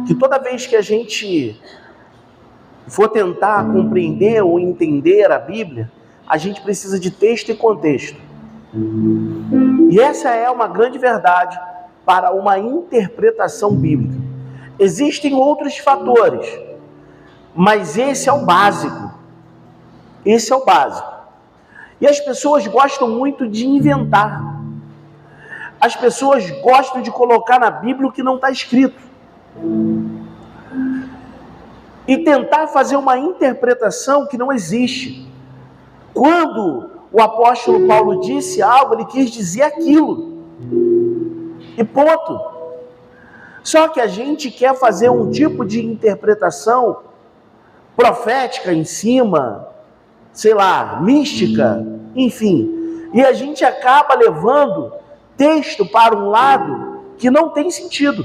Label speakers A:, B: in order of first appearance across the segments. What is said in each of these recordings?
A: que toda vez que a gente for tentar compreender ou entender a Bíblia, a gente precisa de texto e contexto. E essa é uma grande verdade para uma interpretação bíblica. Existem outros fatores, mas esse é o básico. Esse é o básico. E as pessoas gostam muito de inventar. As pessoas gostam de colocar na Bíblia o que não está escrito. E tentar fazer uma interpretação que não existe. Quando o apóstolo Paulo disse algo, ele quis dizer aquilo. E ponto. Só que a gente quer fazer um tipo de interpretação profética em cima, sei lá, mística, enfim. E a gente acaba levando texto para um lado que não tem sentido.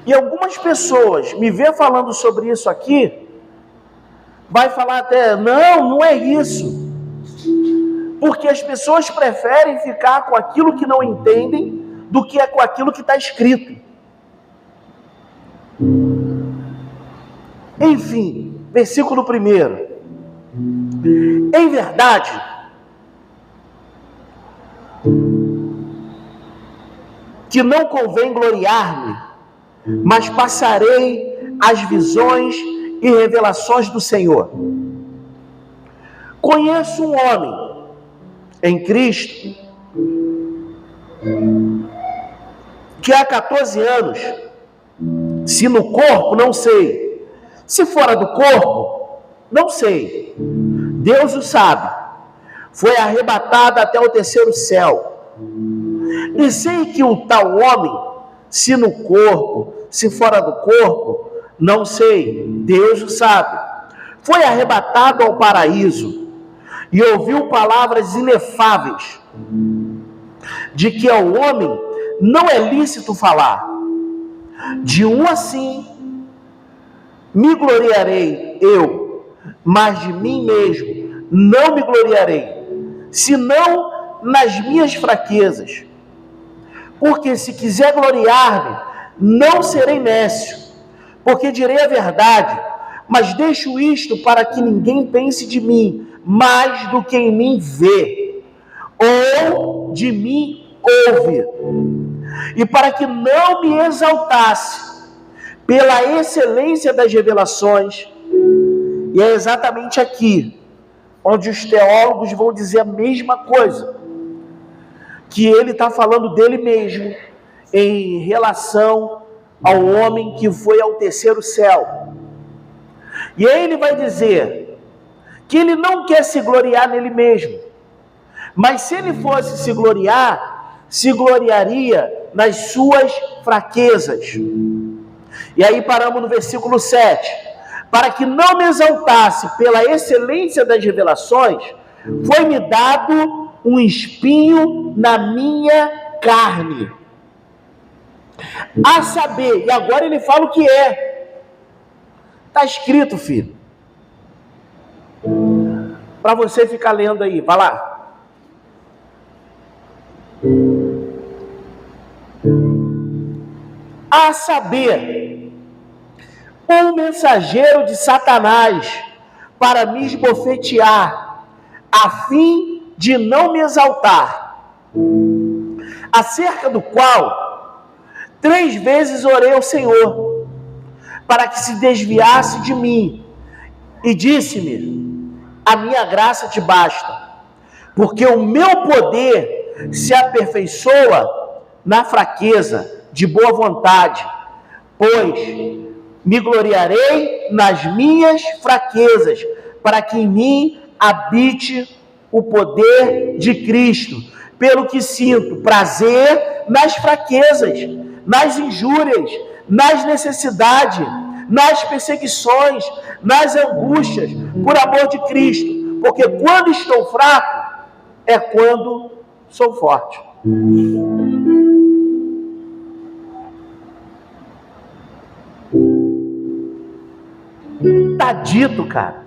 A: E algumas pessoas me vê falando sobre isso aqui, vai falar até, não é isso. Porque as pessoas preferem ficar com aquilo que não entendem do que com aquilo que está escrito. Enfim, versículo 1. Em verdade, que não convém gloriar-me, mas passarei as visões e revelações do Senhor. Conheço um homem em Cristo que há 14 anos, se no corpo, não sei, se fora do corpo, não sei, Deus o sabe, foi arrebatado até o 3º céu. E sei que o tal homem, se no corpo, se fora do corpo, não sei, Deus o sabe, foi arrebatado ao paraíso e ouviu palavras inefáveis, de que ao homem não é lícito falar. De um assim me gloriarei eu, mas de mim mesmo não me gloriarei, senão nas minhas fraquezas. Porque se quiser gloriar-me, não serei nécio, porque direi a verdade, mas deixo isto para que ninguém pense de mim mais do que em mim vê, ou de mim ouve, e para que não me exaltasse pela excelência das revelações. E é exatamente aqui onde os teólogos vão dizer a mesma coisa, que ele está falando dele mesmo em relação ao homem que foi ao 3º céu. E aí ele vai dizer que ele não quer se gloriar nele mesmo, mas se ele fosse se gloriar, se gloriaria nas suas fraquezas. E aí paramos no versículo 7. Para que não me exaltasse pela excelência das revelações, foi-me dado um espinho na minha carne, a saber, e agora ele fala o que é. Está escrito, filho, para você ficar lendo aí, vai lá. A saber, um mensageiro de Satanás para me esbofetear, a fim de não me exaltar, acerca do qual 3 vezes orei ao Senhor, para que se desviasse de mim, e disse-me: a minha graça te basta, porque o meu poder se aperfeiçoa na fraqueza. De boa vontade, pois me gloriarei nas minhas fraquezas, para que em mim habite o poder de Cristo, pelo que sinto prazer nas fraquezas, nas injúrias, nas necessidades, nas perseguições, nas angústias, por amor de Cristo, porque quando estou fraco, é quando sou forte. Está dito, cara.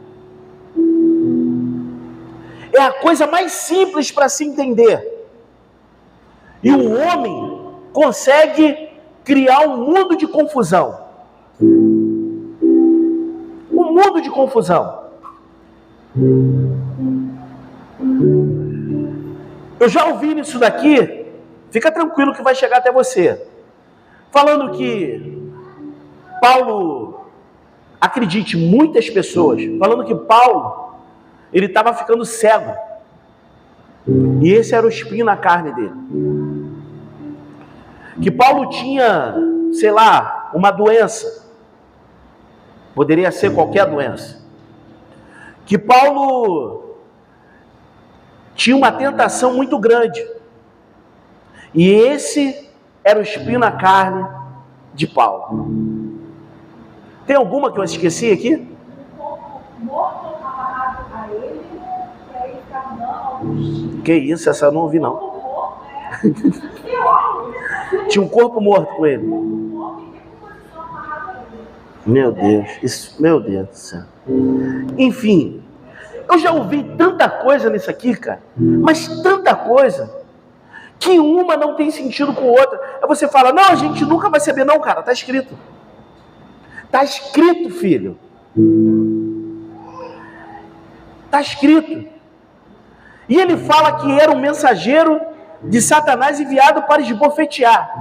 A: É a coisa mais simples para se entender. E o homem consegue criar um mundo de confusão. Um mundo de confusão. Eu já ouvi isso daqui, fica tranquilo que vai chegar até você. Falando que Paulo, acredite, muitas pessoas, falando que Paulo, ele estava ficando cego. E esse era o espinho na carne dele. Que Paulo tinha, sei lá, uma doença. Poderia ser qualquer doença. Que Paulo tinha uma tentação muito grande. E esse era o espinho na carne de Paulo. Tem alguma que eu esqueci aqui? Que isso, essa eu não ouvi não. Tinha um corpo morto com ele. Meu Deus, meu Deus do céu. Enfim, eu já ouvi tanta coisa nisso aqui, cara, mas tanta coisa, que uma não tem sentido com outra. Aí você fala, não, a gente nunca vai saber. Não, cara, tá escrito. Tá escrito, filho. Tá escrito. E ele fala que era um mensageiro de Satanás enviado para esbofetear.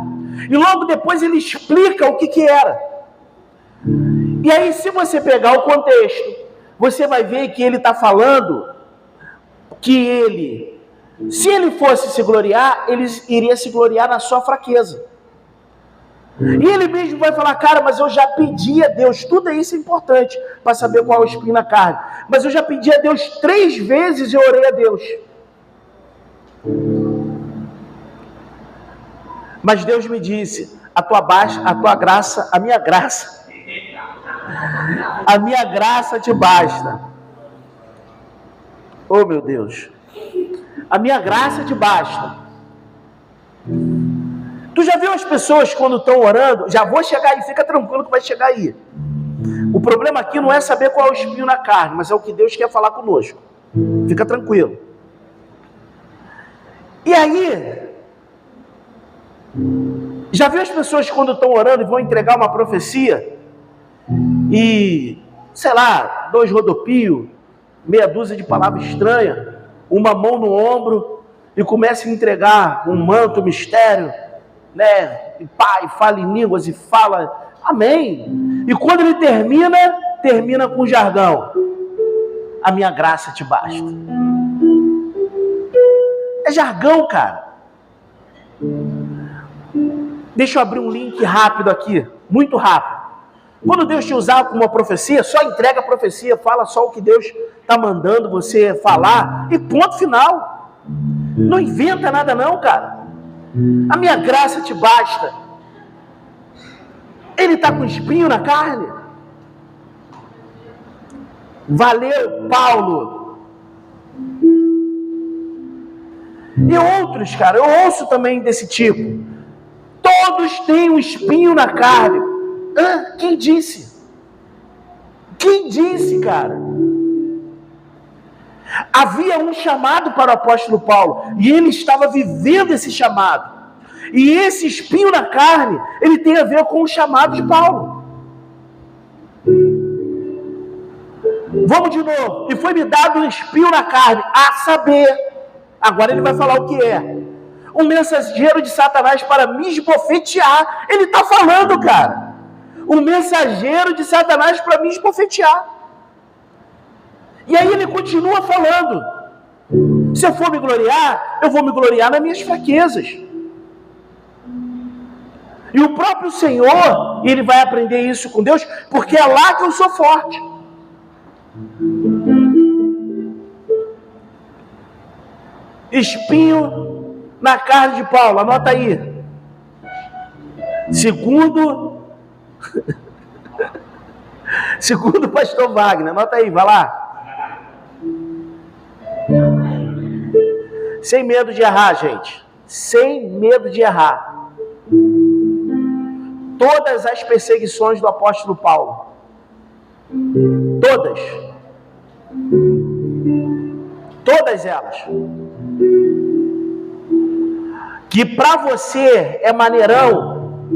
A: E logo depois ele explica o que era. E aí, se você pegar o contexto, você vai ver que ele está falando que ele, se ele fosse se gloriar, ele iria se gloriar na sua fraqueza. E ele mesmo vai falar, cara, mas eu já pedi a Deus, tudo isso é importante para saber qual é o espinho na carne, mas eu já pedi a Deus 3 vezes e eu orei a Deus. Mas Deus me disse, a tua graça, a minha graça te basta. Oh, meu Deus. A minha graça te basta. Tu já viu as pessoas quando estão orando? Já vou chegar aí, fica tranquilo que vai chegar aí. O problema aqui não é saber qual é o espinho na carne, mas é o que Deus quer falar conosco. Fica tranquilo. E aí, já viu as pessoas quando estão orando e vão entregar uma profecia? E, sei lá, 2 rodopios, meia dúzia de palavras estranhas, uma mão no ombro, e começa a entregar um manto, um mistério, né? E pai, fala em línguas e fala, amém. E quando ele termina com jargão. A minha graça te basta. É jargão, cara. Deixa eu abrir um link rápido aqui, muito rápido. Quando Deus te usar com uma profecia, só entrega a profecia, fala só o que Deus está mandando você falar e ponto final. Não inventa nada não, cara. A minha graça te basta. Ele está com espinho na carne. Valeu, Paulo. E outros, cara, eu ouço também desse tipo. Todos têm um espinho na carne. Quem disse? Quem disse, cara? Havia um chamado para o apóstolo Paulo, e ele estava vivendo esse chamado. E esse espinho na carne, ele tem a ver com o chamado de Paulo. Vamos de novo. E foi me dado um espinho na carne, a saber. Agora ele vai falar o que é. Um mensageiro de Satanás para me esbofetear. Ele está falando, cara. Um mensageiro de Satanás para me esbofetear. E aí ele continua falando. Se eu for me gloriar, eu vou me gloriar nas minhas fraquezas. E o próprio Senhor, ele vai aprender isso com Deus, porque é lá que eu sou forte. Espinho na carne de Paulo, anota aí. Segundo o pastor Wagner, anota aí, vai lá. Sem medo de errar, gente. Sem medo de errar. Todas as perseguições do apóstolo Paulo. Todas. Todas elas. Que para você é maneirão,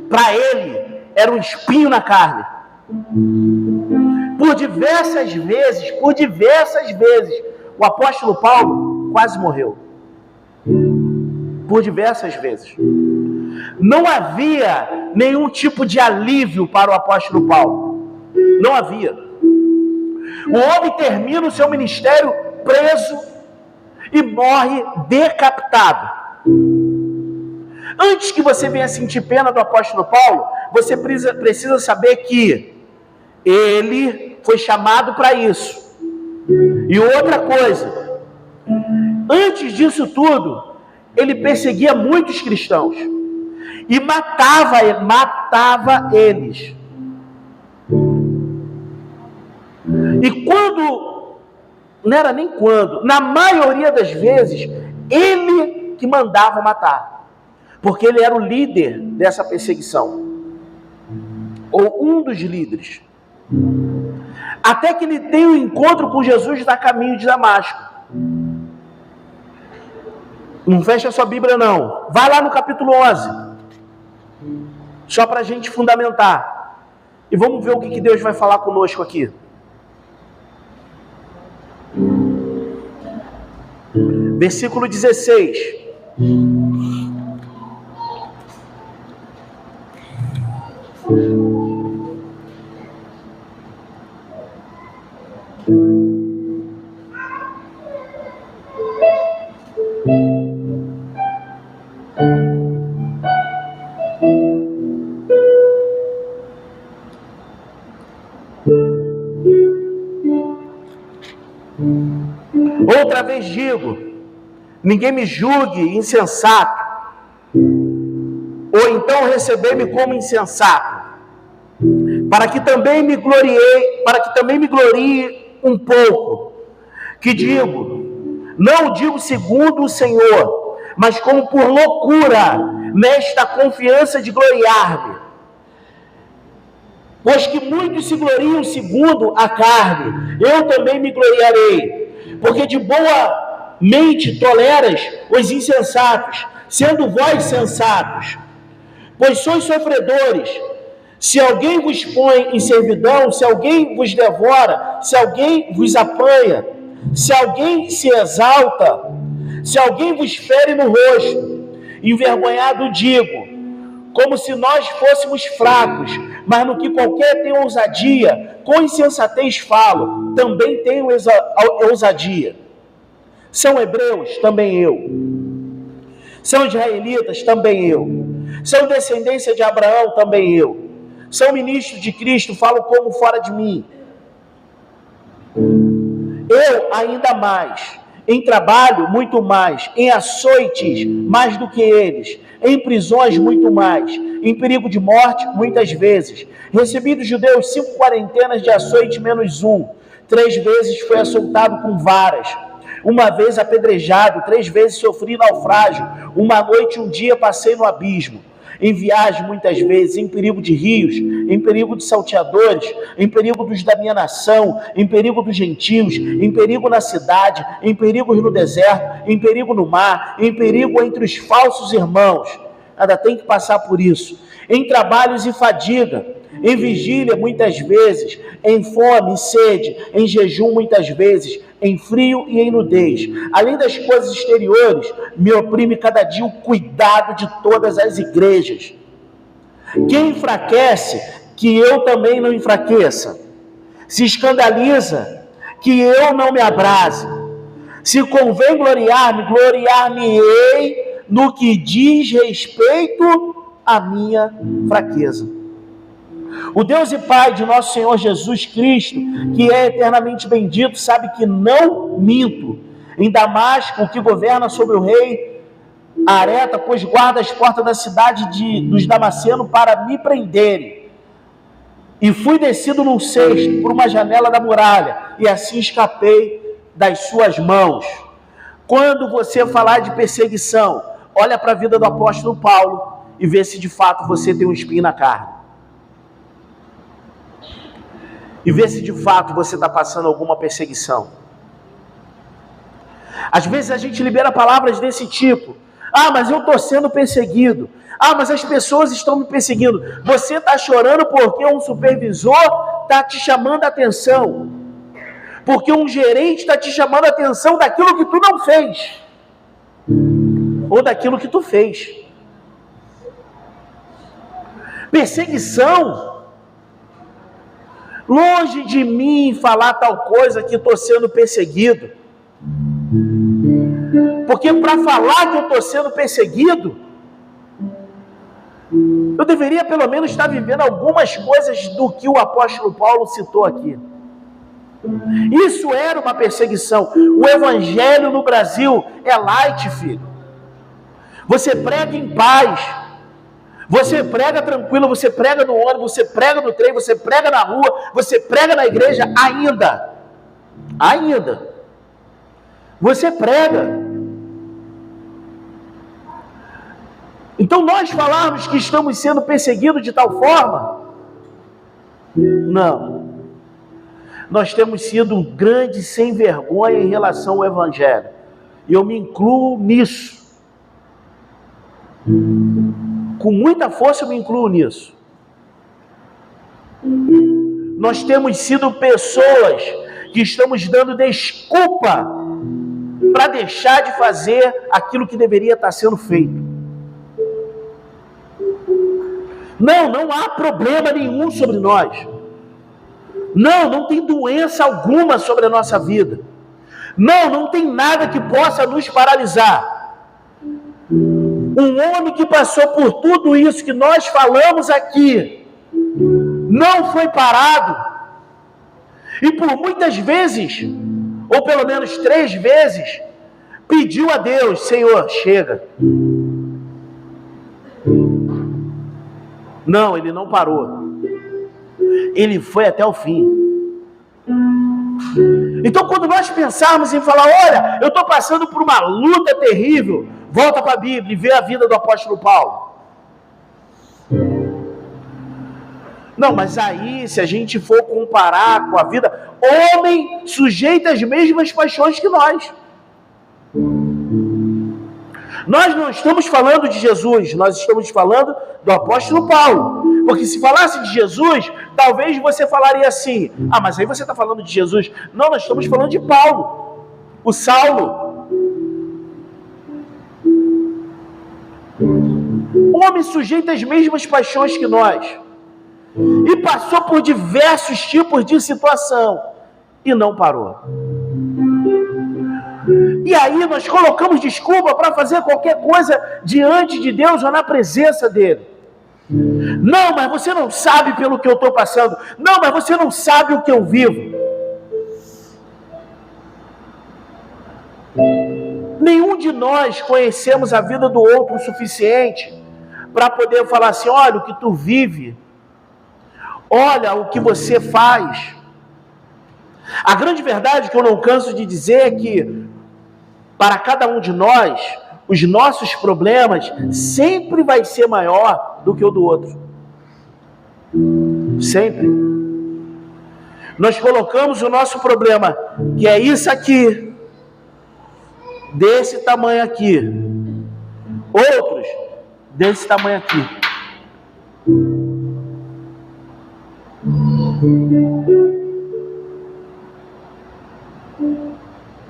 A: para ele era um espinho na carne. Por diversas vezes, o apóstolo Paulo quase morreu. Por diversas vezes. Não havia nenhum tipo de alívio para o apóstolo Paulo. Não havia. O homem termina o seu ministério preso e morre decapitado. Antes que você venha sentir pena do apóstolo Paulo, você precisa saber que ele foi chamado para isso. E outra coisa, antes disso tudo, ele perseguia muitos cristãos e matava eles. E na maioria das vezes, ele que mandava matar, porque ele era o líder dessa perseguição, ou um dos líderes. Até que ele tem um encontro com Jesus no caminho de Damasco. Não fecha a sua Bíblia não, vai lá no capítulo 11, só para a gente fundamentar, e vamos ver o que Deus vai falar conosco aqui. Versículo 16. Outra vez digo, ninguém me julgue insensato, ou então receber-me como insensato, para que também me glorie um pouco. Que digo, não digo segundo o Senhor, mas como por loucura, nesta confiança de gloriar-me. Pois que muitos se gloriam segundo a carne, eu também me gloriarei. Porque de boa mente toleras os insensatos, sendo vós sensatos. Pois sois sofredores. Se alguém vos põe em servidão, se alguém vos devora, se alguém vos apanha, se alguém se exalta, se alguém vos fere no rosto, envergonhado digo, como se nós fôssemos fracos, mas no que qualquer tem ousadia, com insensatez falo, também tenho ousadia. São hebreus, também eu. São israelitas, também eu. São descendência de Abraão, também eu. São ministros de Cristo, falo como fora de mim. Eu ainda mais, em trabalho muito mais, em açoites mais do que eles, em prisões muito mais, em perigo de morte muitas vezes. Recebi dos judeus 5 quarentenas de açoite menos 1. 3 vezes fui açoitado com varas. 1 vez apedrejado, 3 vezes sofri naufrágio. 1 noite e 1 dia passei no abismo. Em viagem muitas vezes, em perigo de rios, em perigo de salteadores, em perigo dos da minha nação, em perigo dos gentios, em perigo na cidade, em perigos no deserto, em perigo no mar, em perigo entre os falsos irmãos. Ainda tem que passar por isso. Em trabalhos e fadiga, em vigília muitas vezes, em fome e sede, em jejum muitas vezes, em frio e em nudez. Além das coisas exteriores, me oprime cada dia o cuidado de todas as igrejas. Quem enfraquece, que eu também não enfraqueça. Se escandaliza, que eu não me abrase. Se convém gloriar-me, gloriar-me-ei no que diz respeito à minha fraqueza. O Deus e Pai de nosso Senhor Jesus Cristo, que é eternamente bendito, sabe que não minto. Em Damasco, o que governa sobre o rei Areta, pois guarda as portas da cidade dos Damascenos para me prenderem. E fui descido num cesto por uma janela da muralha, e assim escapei das suas mãos. Quando você falar de perseguição, olha para a vida do apóstolo Paulo e vê se de fato você tem um espinho na carne. E ver se de fato você está passando alguma perseguição. Às vezes a gente libera palavras desse tipo. Ah, mas eu estou sendo perseguido. Ah, mas as pessoas estão me perseguindo. Você está chorando porque um supervisor está te chamando a atenção. Porque um gerente está te chamando a atenção daquilo que tu não fez. Ou daquilo que tu fez. Perseguição. Longe de mim falar tal coisa que estou sendo perseguido. Porque para falar que eu estou sendo perseguido, eu deveria pelo menos estar vivendo algumas coisas do que o apóstolo Paulo citou aqui. Isso era uma perseguição. O evangelho no Brasil é light, filho. Você prega em paz. Você prega tranquilo, você prega no ônibus, você prega no trem, você prega na rua, você prega na igreja ainda. Ainda. Você prega. Então nós falarmos que estamos sendo perseguidos de tal forma? Não. Nós temos sido um grande sem vergonha em relação ao evangelho. E eu me incluo nisso. Com muita força eu me incluo nisso. Nós temos sido pessoas que estamos dando desculpa para deixar de fazer aquilo que deveria estar sendo feito. Não há problema nenhum sobre nós. Não tem doença alguma sobre a nossa vida. Não tem nada que possa nos paralisar. Um homem que passou por tudo isso que nós falamos aqui, não foi parado. E por muitas vezes, ou pelo menos 3 vezes, pediu a Deus: Senhor, chega. Não, ele não parou. Ele foi até o fim. Então, quando nós pensarmos em falar, olha, eu estou passando por uma luta terrível, volta para a Bíblia e vê a vida do apóstolo Paulo. Não, mas aí, se a gente for comparar com a vida, homem sujeito às mesmas paixões que nós. Nós não estamos falando de Jesus, nós estamos falando do apóstolo Paulo. Porque se falasse de Jesus, talvez você falaria assim: ah, mas aí você está falando de Jesus. Não, nós estamos falando de Paulo, o Saulo. Um homem sujeito às mesmas paixões que nós. E passou por diversos tipos de situação. E não parou. E aí nós colocamos desculpa para fazer qualquer coisa diante de Deus ou na presença dele. Não, mas você não sabe pelo que eu estou passando. Não, mas você não sabe o que eu vivo. Nenhum de nós conhecemos a vida do outro o suficiente para poder falar assim: olha o que tu vive, olha o que você faz. A grande verdade que eu não canso de dizer é que para cada um de nós, os nossos problemas sempre vai ser maior do que o do outro. Sempre. Nós colocamos o nosso problema, que é isso aqui, desse tamanho aqui. Outros, desse tamanho aqui.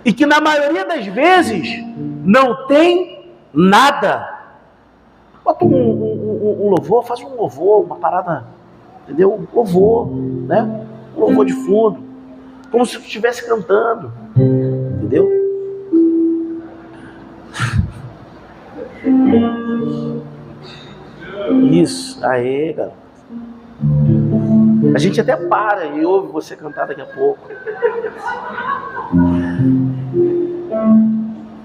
A: E que na maioria das vezes não tem nada. Bota um louvor, faz um louvor, uma parada, entendeu? Um louvor, né? Um louvor de fundo, como se tu estivesse cantando, entendeu? Isso, aê, galera. A gente até para e ouve você cantar daqui a pouco.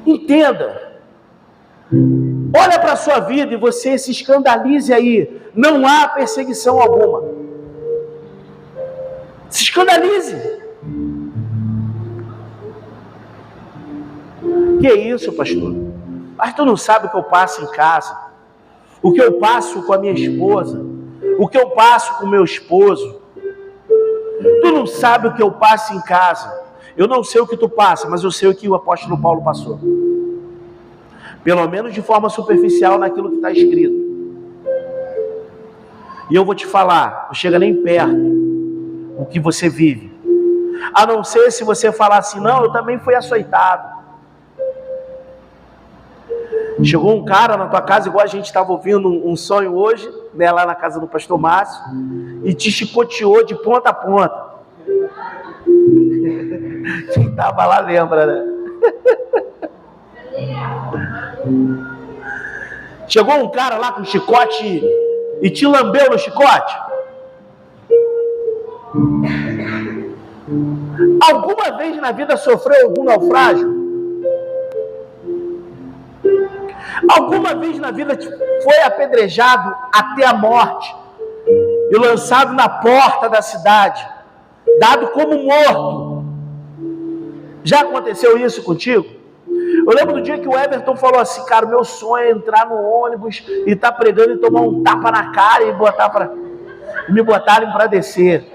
A: Entenda. Olha para a sua vida e você se escandalize aí. Não há perseguição alguma. Se escandalize. Que isso, pastor? Mas tu não sabe o que eu passo em casa. O que eu passo com a minha esposa. O que eu passo com o meu esposo. Tu não sabe o que eu passo em casa. Eu não sei o que tu passa, mas eu sei o que o apóstolo Paulo passou. Pelo menos de forma superficial naquilo que está escrito. E eu vou te falar, não chega nem perto o que você vive. A não ser se você falar assim, não, eu também fui açoitado. Chegou um cara na tua casa, igual a gente estava ouvindo um sonho hoje, né, lá na casa do pastor Márcio, e te chicoteou de ponta a ponta. Quem estava lá lembra, né? Chegou um cara lá com chicote e te lambeu no chicote. Alguma vez na vida sofreu algum naufrágio? Alguma vez na vida foi apedrejado até a morte e lançado na porta da cidade, dado como morto? Já aconteceu isso contigo? Eu lembro do dia que o Everton falou assim, cara, meu sonho é entrar no ônibus e estar pregando e tomar um tapa na cara e me botarem para descer.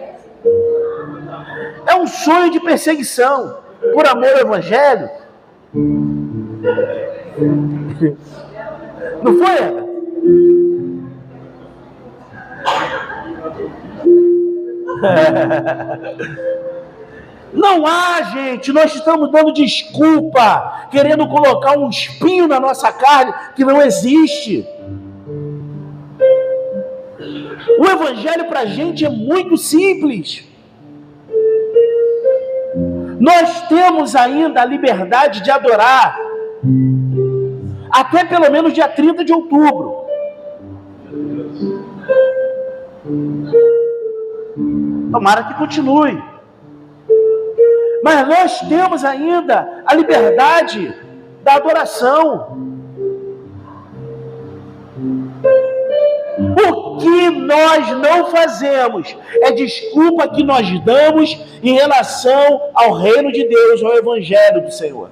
A: É um sonho de perseguição por amor ao evangelho. Não foi, Everton? Não há, gente, nós estamos dando desculpa, querendo colocar um espinho na nossa carne que não existe. O evangelho para a gente é muito simples. Nós temos ainda a liberdade de adorar até pelo menos dia 30 de outubro. Tomara que continue. Mas nós temos ainda a liberdade da adoração. O que nós não fazemos é desculpa que nós damos em relação ao reino de Deus, ao evangelho do Senhor.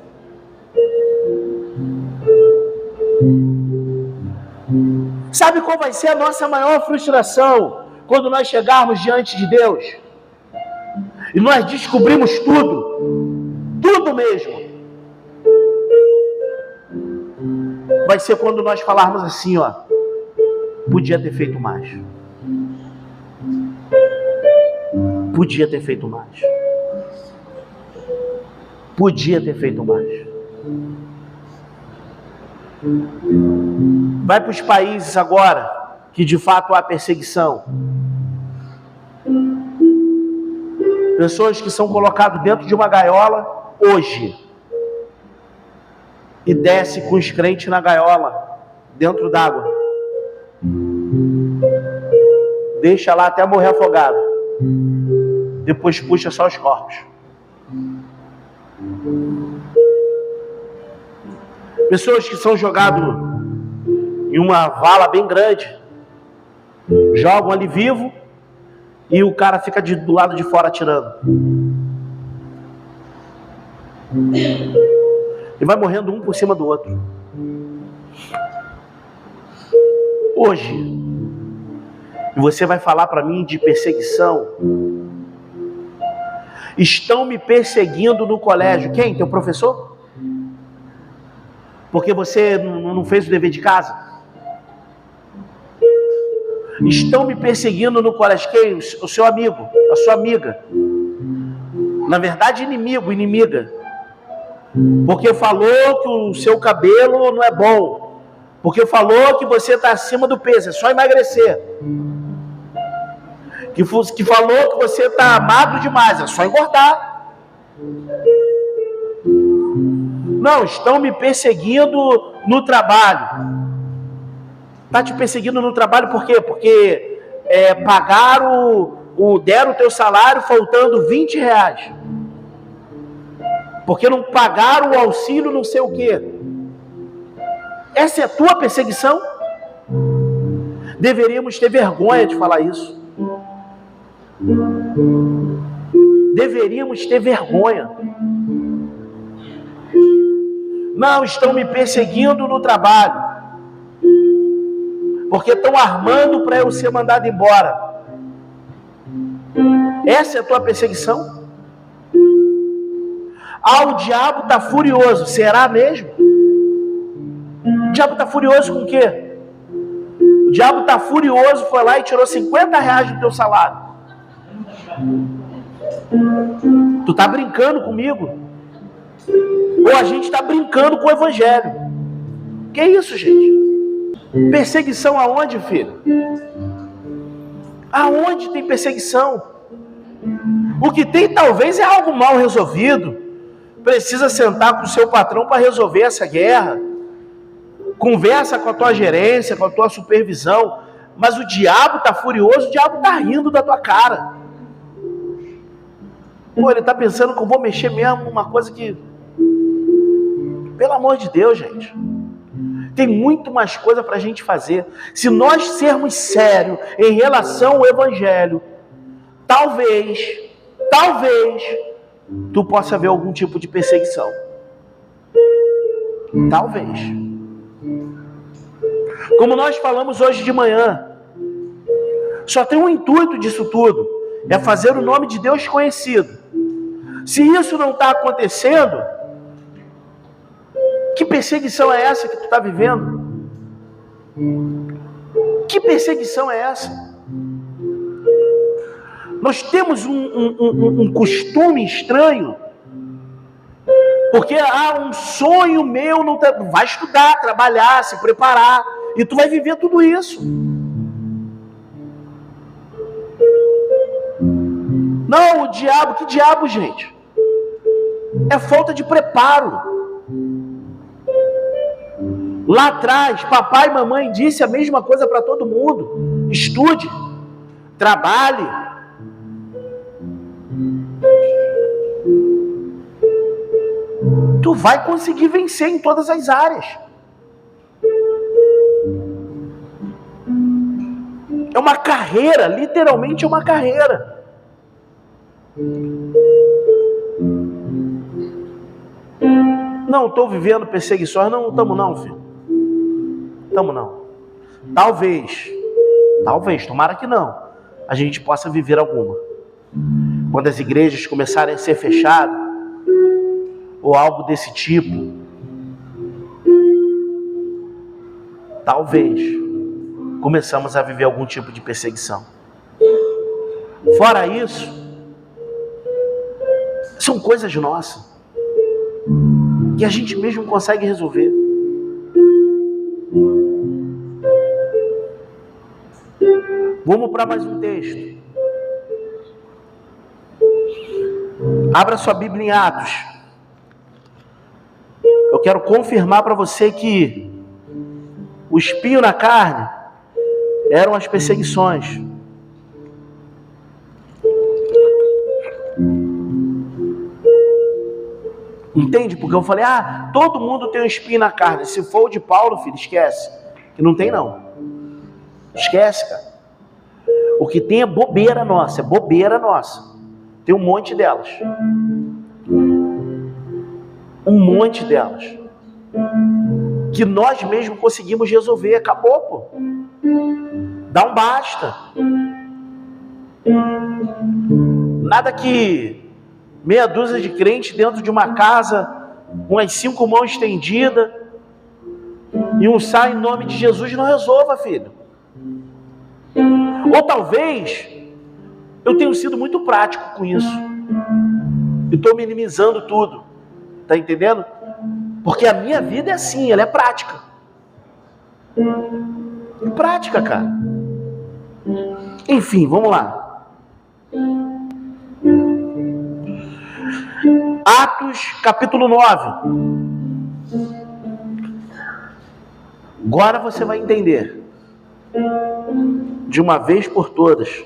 A: Sabe qual vai ser a nossa maior frustração quando nós chegarmos diante de Deus? E nós descobrimos tudo mesmo. Vai ser quando nós falarmos assim, ó, podia ter feito mais. Podia ter feito mais. Podia ter feito mais. Vai para os países agora que de fato há perseguição. Pessoas que são colocadas dentro de uma gaiola hoje e desce com os crentes na gaiola, dentro d'água. Deixa lá até morrer afogado. Depois puxa só os corpos. Pessoas que são jogadas em uma vala bem grande, jogam ali vivo e o cara fica do lado de fora atirando. E vai morrendo um por cima do outro. Hoje, e você vai falar para mim de perseguição? Estão me perseguindo no colégio. Quem? Teu professor? Porque você não fez o dever de casa? Estão me perseguindo no colégio. Quem? O seu amigo, a sua amiga. Na verdade, inimiga. Porque falou que o seu cabelo não é bom. Porque falou que você está acima do peso, é só emagrecer. Que falou que você está magro demais, é só engordar. Não, estão me perseguindo no trabalho. Está te perseguindo no trabalho por quê? Porque deram o teu salário faltando 20 reais. Porque não pagaram o auxílio não sei o quê. Essa é a tua perseguição? Deveríamos ter vergonha de falar isso. Deveríamos ter vergonha. Não, estão me perseguindo no trabalho. Porque estão armando para eu ser mandado embora. Essa é a tua perseguição? O diabo está furioso. Será mesmo? O diabo está furioso com o quê? O diabo está furioso, foi lá e tirou R$50 do teu salário. Tu está brincando comigo? Ou a gente está brincando com o evangelho? Que isso, gente? Perseguição aonde, filho? Aonde tem perseguição? O que tem talvez é algo mal resolvido. Precisa sentar com o seu patrão para resolver essa guerra. Conversa com a tua gerência, com a tua supervisão. Mas o diabo está furioso, o diabo está rindo da tua cara. Pô, ele está pensando que eu vou mexer mesmo numa coisa que... Pelo amor de Deus, gente. Tem muito mais coisa para a gente fazer. Se nós sermos sérios em relação ao evangelho, talvez, tu possa ver algum tipo de perseguição. Talvez. Como nós falamos hoje de manhã, só tem um intuito disso tudo, é fazer o nome de Deus conhecido. Se isso não está acontecendo, que perseguição é essa que tu está vivendo? Que perseguição é essa? Nós temos um costume estranho, porque um sonho meu, não tá, vai estudar, trabalhar, se preparar, e tu vai viver tudo isso. Não, o diabo, que diabo, gente? É falta de preparo. Lá atrás, papai e mamãe disse a mesma coisa para todo mundo. Estude, trabalhe. Tu vai conseguir vencer em todas as áreas. É uma carreira, literalmente é uma carreira. Não estou vivendo perseguições, não estamos não, filho. Estamos não. Talvez, tomara que não, a gente possa viver alguma. Quando as igrejas começarem a ser fechadas, ou algo desse tipo, talvez começamos a viver algum tipo de perseguição. Fora isso, são coisas nossas, que a gente mesmo consegue resolver. Vamos para mais um texto. Abra sua Bíblia em Atos. Eu quero confirmar para você que o espinho na carne eram as perseguições. Entende? Porque eu falei, todo mundo tem um espinho na carne. Se for o de Paulo, filho, esquece. Que não tem não. Esquece, cara. O que tem é bobeira nossa, Tem um monte delas. Um monte delas. Que nós mesmos conseguimos resolver. Acabou, pô. Dá um basta. Nada que meia dúzia de crentes dentro de uma casa, com as 5 mãos estendidas, e um sai em nome de Jesus não resolva, filho. Ou talvez eu tenha sido muito prático com isso e estou minimizando tudo, tá entendendo? Porque a minha vida é assim, ela é prática. É prática, cara. Enfim, vamos lá. Atos capítulo 9. Agora você vai entender de uma vez por todas.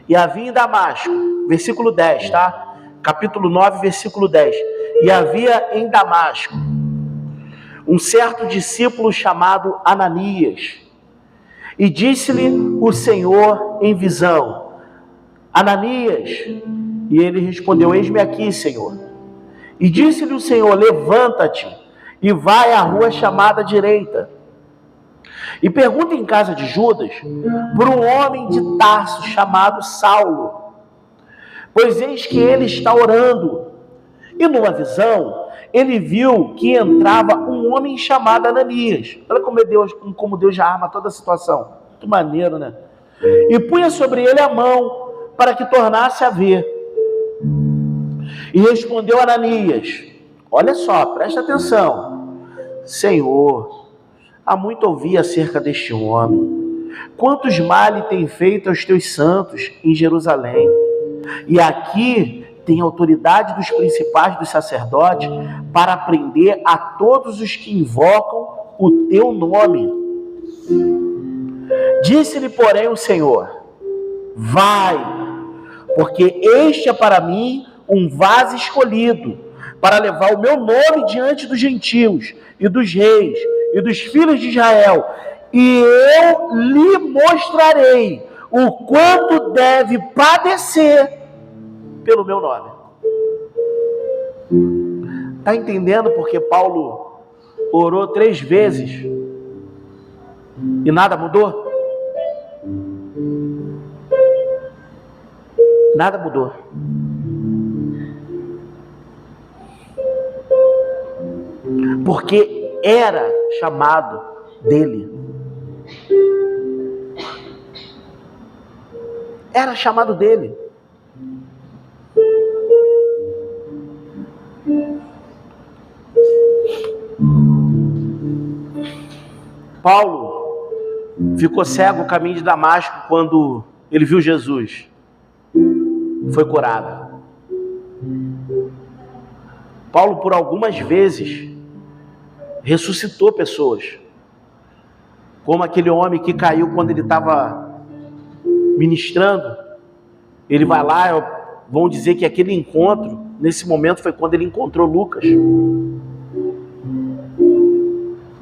A: E havia em Damasco, versículo 10, tá? Capítulo 9, versículo 10. E havia em Damasco um certo discípulo chamado Ananias. E disse-lhe o Senhor em visão: Ananias. E ele respondeu: eis-me aqui, Senhor. E disse-lhe o Senhor: levanta-te e vai à rua chamada direita. E pergunta em casa de Judas por um homem de Tarso chamado Saulo, pois eis que ele está orando, e numa visão ele viu que entrava um homem chamado Ananias. Olha como Deus já arma toda a situação. Muito maneiro, né? E punha sobre ele a mão para que tornasse a ver. E respondeu Ananias: olha só, presta atenção. Senhor, há muito ouvi acerca deste homem. Quantos males tem feito aos teus santos em Jerusalém? E aqui tem autoridade dos principais dos sacerdotes para prender a todos os que invocam o teu nome. Disse-lhe, porém, o Senhor: vai, porque este é para mim um vaso escolhido, para levar o meu nome diante dos gentios e dos reis e dos filhos de Israel, e eu lhe mostrarei o quanto deve padecer pelo meu nome. Está entendendo porque Paulo orou 3 vezes e nada mudou? Nada mudou. Porque era chamado dele. Era chamado dele. Paulo ficou cego no caminho de Damasco quando ele viu Jesus. Foi curado. Paulo, por algumas vezes, ressuscitou pessoas. Como aquele homem que caiu quando ele estava ministrando. Ele vai lá, vão dizer que aquele encontro, nesse momento, foi quando ele encontrou Lucas.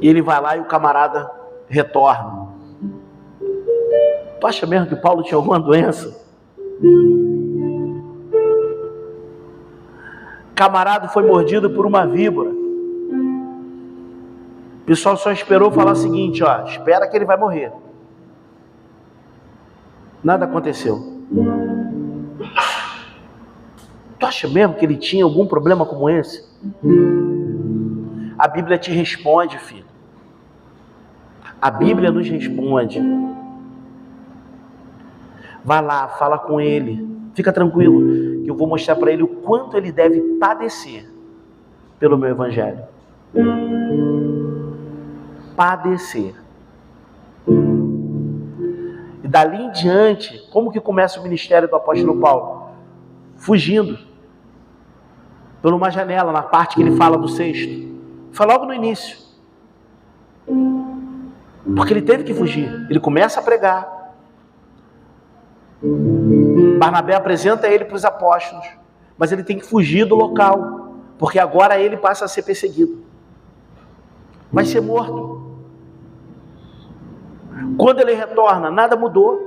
A: E ele vai lá e o camarada retorna. Tu acha mesmo que Paulo tinha alguma doença? Camarada foi mordido por uma víbora. O pessoal só esperou falar o seguinte, ó, espera que ele vai morrer. Nada aconteceu. Tu acha mesmo que ele tinha algum problema como esse? A Bíblia te responde, filho. A Bíblia nos responde. Vai lá, fala com ele. Fica tranquilo, que eu vou mostrar para ele o quanto ele deve padecer pelo meu evangelho. Padecer. E dali em diante, como que começa o ministério do apóstolo Paulo? Fugindo. Por uma janela, na parte que ele fala do 6º. Foi logo no início. Porque ele teve que fugir. Ele começa a pregar. Barnabé apresenta ele para os apóstolos. Mas ele tem que fugir do local. Porque agora ele passa a ser perseguido. Vai ser morto. Quando ele retorna, nada mudou.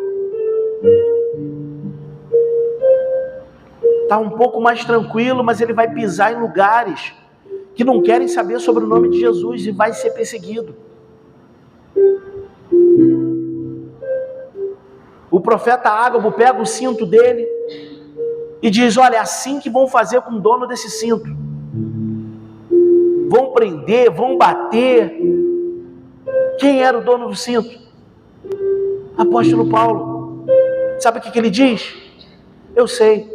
A: Está um pouco mais tranquilo, mas ele vai pisar em lugares que não querem saber sobre o nome de Jesus e vai ser perseguido. O profeta Ágabo pega o cinto dele e diz, olha, é assim que vão fazer com o dono desse cinto. Vão prender, vão bater. Quem era o dono do cinto? Apóstolo Paulo. Sabe o que ele diz? Eu sei.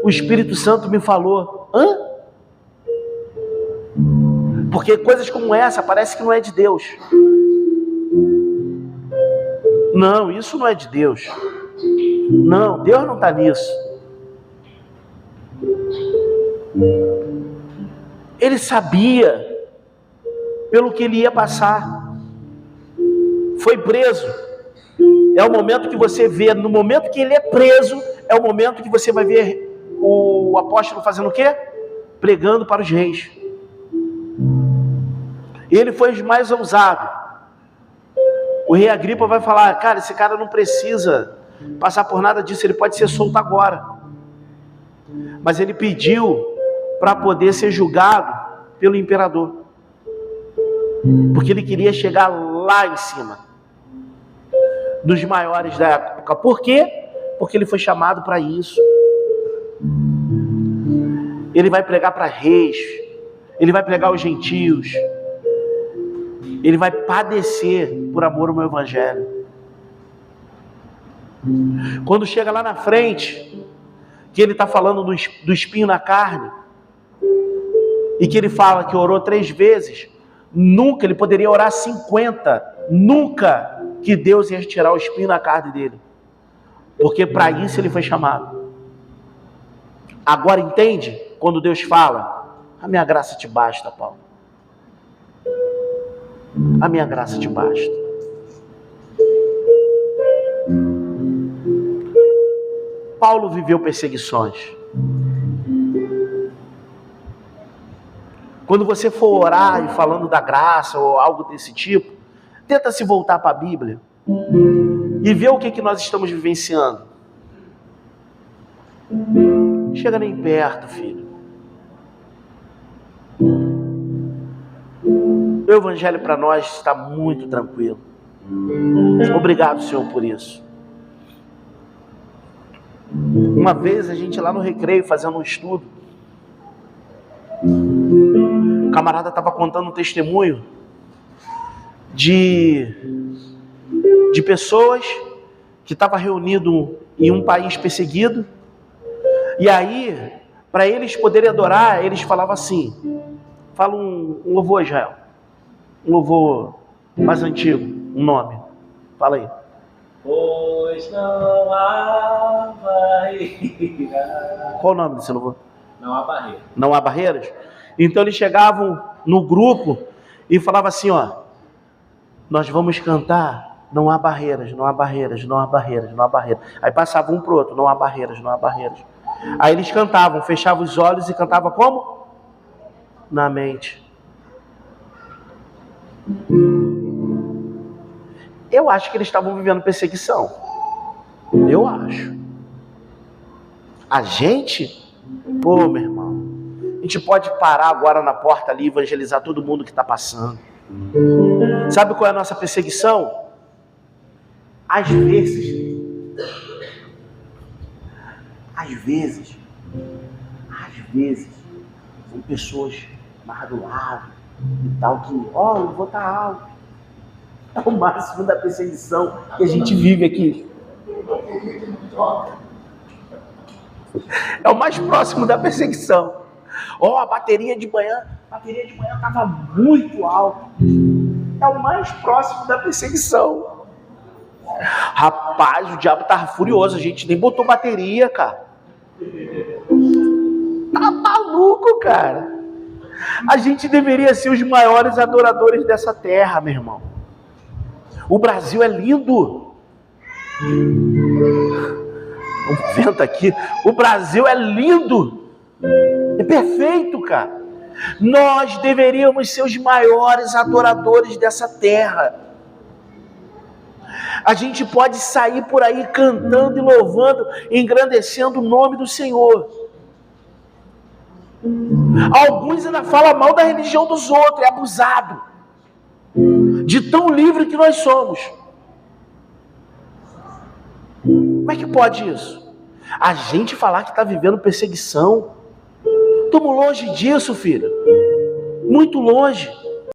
A: O Espírito Santo me falou. Hã? Porque coisas como essa parece que não é de Deus. Não, isso não é de Deus. Não, Deus não está nisso. Ele sabia pelo que ele ia passar. Foi preso. É o momento que você vê, no momento que ele é preso, é o momento que você vai ver o apóstolo fazendo o quê? Pregando para os reis. Ele foi mais ousado. O rei Agripa vai falar, cara, esse cara não precisa passar por nada disso, ele pode ser solto agora. Mas ele pediu para poder ser julgado pelo imperador. Porque ele queria chegar lá em cima, dos maiores da época. Por quê? Porque ele foi chamado para isso. Ele vai pregar para reis, Ele vai pregar aos gentios. Ele vai padecer por amor ao meu evangelho. Quando chega lá na frente, que ele está falando do espinho na carne, e que ele fala que orou 3 vezes, nunca, ele poderia orar 50, nunca que Deus ia tirar o espinho na carne dele, porque para isso ele foi chamado. Agora entende? Quando Deus fala, a minha graça te basta, Paulo. A minha graça te basta. Paulo viveu perseguições. Quando você for orar e falando da graça ou algo desse tipo, tenta se voltar para a Bíblia e ver o que nós estamos vivenciando. Chega nem perto, filho. O evangelho para nós está muito tranquilo. Obrigado, Senhor, por isso. Uma vez a gente lá no recreio fazendo um estudo, o camarada estava contando um testemunho de pessoas que estavam reunidas em um país perseguido, e aí, para eles poderem adorar, eles falavam assim, fala um louvor, Israel, um louvor mais antigo, um nome, fala aí.
B: Pois não há barreira.
A: Qual o nome desse louvor?
B: Não há barreira.
A: Não há barreiras? Então eles chegavam no grupo e falavam assim, ó, nós vamos cantar, não há barreiras, não há barreiras, não há barreiras, não há barreiras. Aí passava um pro outro, não há barreiras, não há barreiras. Aí eles cantavam, fechavam os olhos e cantavam como? Na mente. Eu acho que eles estavam vivendo perseguição. Eu acho. A gente, pô, meu irmão, a gente pode parar agora na porta ali e evangelizar todo mundo que está passando. Sabe qual é a nossa perseguição? Às vezes, são pessoas mais do lado e tal, que, eu vou estar alto. É o máximo da perseguição que a gente vive aqui. É o mais próximo da perseguição. A bateria de manhã estava muito alta. É o mais próximo da perseguição. Rapaz, o diabo estava furioso. A gente nem botou bateria, cara. Tá maluco, cara. A gente deveria ser os maiores adoradores dessa terra, meu irmão. O Brasil é lindo. O vento aqui. O Brasil é lindo. É perfeito, cara. Nós deveríamos ser os maiores adoradores dessa terra. A gente pode sair por aí cantando e louvando, engrandecendo o nome do Senhor. Alguns ainda falam mal da religião dos outros, é abusado. De tão livre que nós somos. Como é que pode isso? A gente falar que está vivendo perseguição. Estamos longe disso, filho. Muito longe.